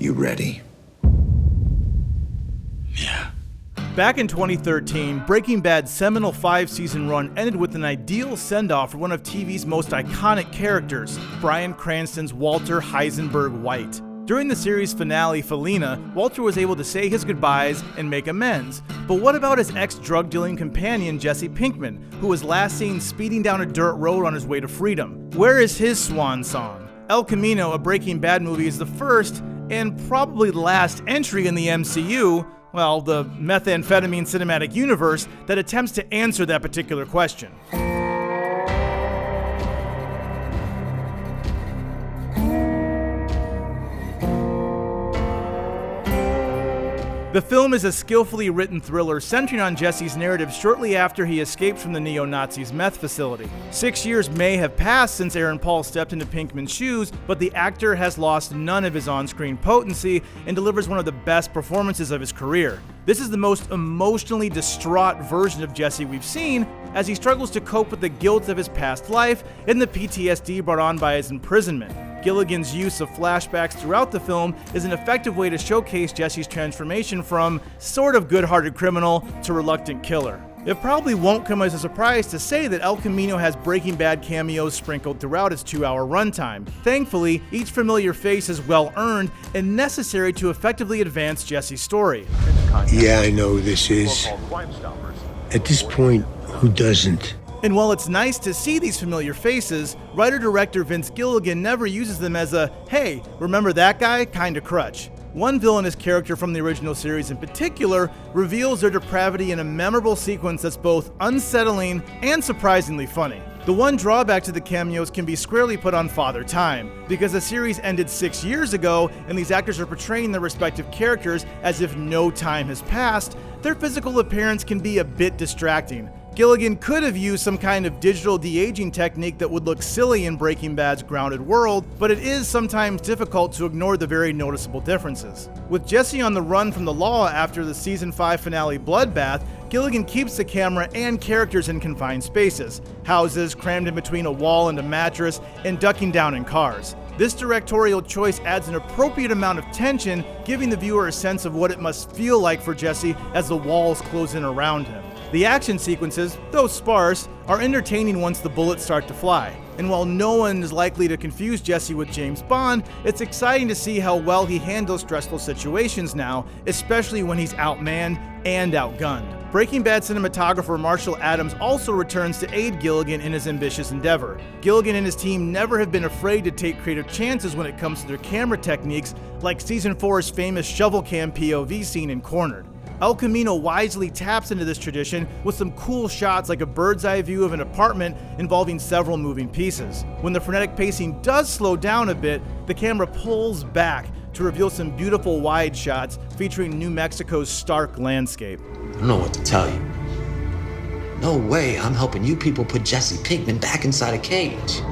You ready? Yeah. Back in 2013, Breaking Bad's seminal 5-season run ended with an ideal send-off for one of TV's most iconic characters, Bryan Cranston's Walter Heisenberg White. During the series finale, Felina, Walter was able to say his goodbyes and make amends. But what about his ex-drug dealing companion, Jesse Pinkman, who was last seen speeding down a dirt road on his way to freedom? Where is his swan song? El Camino, a Breaking Bad movie, is the first, and probably the last entry in the MCU, well, the methamphetamine cinematic universe, that attempts to answer that particular question. The film is a skillfully written thriller centering on Jesse's narrative shortly after he escapes from the neo-Nazis' meth facility. 6 years may have passed since Aaron Paul stepped into Pinkman's shoes, but the actor has lost none of his on-screen potency and delivers one of the best performances of his career. This is the most emotionally distraught version of Jesse we've seen, as he struggles to cope with the guilt of his past life and the PTSD brought on by his imprisonment. Gilligan's use of flashbacks throughout the film is an effective way to showcase Jesse's transformation from sort of good-hearted criminal to reluctant killer. It probably won't come as a surprise to say that El Camino has Breaking Bad cameos sprinkled throughout its 2-hour runtime. Thankfully, each familiar face is well-earned and necessary to effectively advance Jesse's story. Yeah, I know this is. At this point, who doesn't? And while it's nice to see these familiar faces, writer-director Vince Gilligan never uses them as a, hey, remember that guy, kind of crutch. One villainous character from the original series in particular reveals their depravity in a memorable sequence that's both unsettling and surprisingly funny. The one drawback to the cameos can be squarely put on Father Time, because the series ended 6 years ago and these actors are portraying their respective characters as if no time has passed. Their physical appearance can be a bit distracting. Gilligan could have used some kind of digital de-aging technique that would look silly in Breaking Bad's grounded world, but it is sometimes difficult to ignore the very noticeable differences. With Jesse on the run from the law after the season 5 finale bloodbath, Gilligan keeps the camera and characters in confined spaces, houses crammed in between a wall and a mattress, and ducking down in cars. This directorial choice adds an appropriate amount of tension, giving the viewer a sense of what it must feel like for Jesse as the walls close in around him. The action sequences, though sparse, are entertaining once the bullets start to fly. And while no one is likely to confuse Jesse with James Bond, it's exciting to see how well he handles stressful situations now, especially when he's outmanned and outgunned. Breaking Bad cinematographer Marshall Adams also returns to aid Gilligan in his ambitious endeavor. Gilligan and his team never have been afraid to take creative chances when it comes to their camera techniques, like Season 4's famous shovel cam POV scene in Cornered. El Camino wisely taps into this tradition with some cool shots like a bird's eye view of an apartment involving several moving pieces. When the frenetic pacing does slow down a bit, the camera pulls back to reveal some beautiful wide shots featuring New Mexico's stark landscape. I don't know what to tell you. No way I'm helping you people put Jesse Pinkman back inside a cage.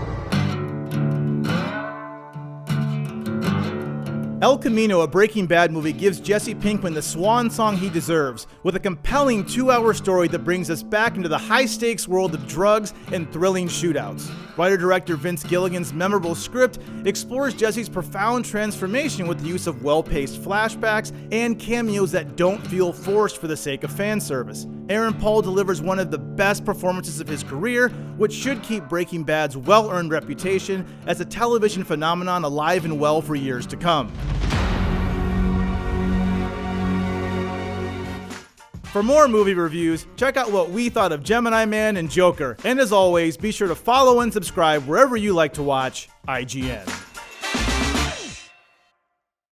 El Camino, a Breaking Bad movie, gives Jesse Pinkman the swan song he deserves, with a compelling 2-hour story that brings us back into the high-stakes world of drugs and thrilling shootouts. Writer-director Vince Gilligan's memorable script explores Jesse's profound transformation with the use of well-paced flashbacks and cameos that don't feel forced for the sake of fan service. Aaron Paul delivers one of the best performances of his career, which should keep Breaking Bad's well-earned reputation as a television phenomenon alive and well for years to come. For more movie reviews, check out what we thought of Gemini Man and Joker. And as always, be sure to follow and subscribe wherever you like to watch IGN.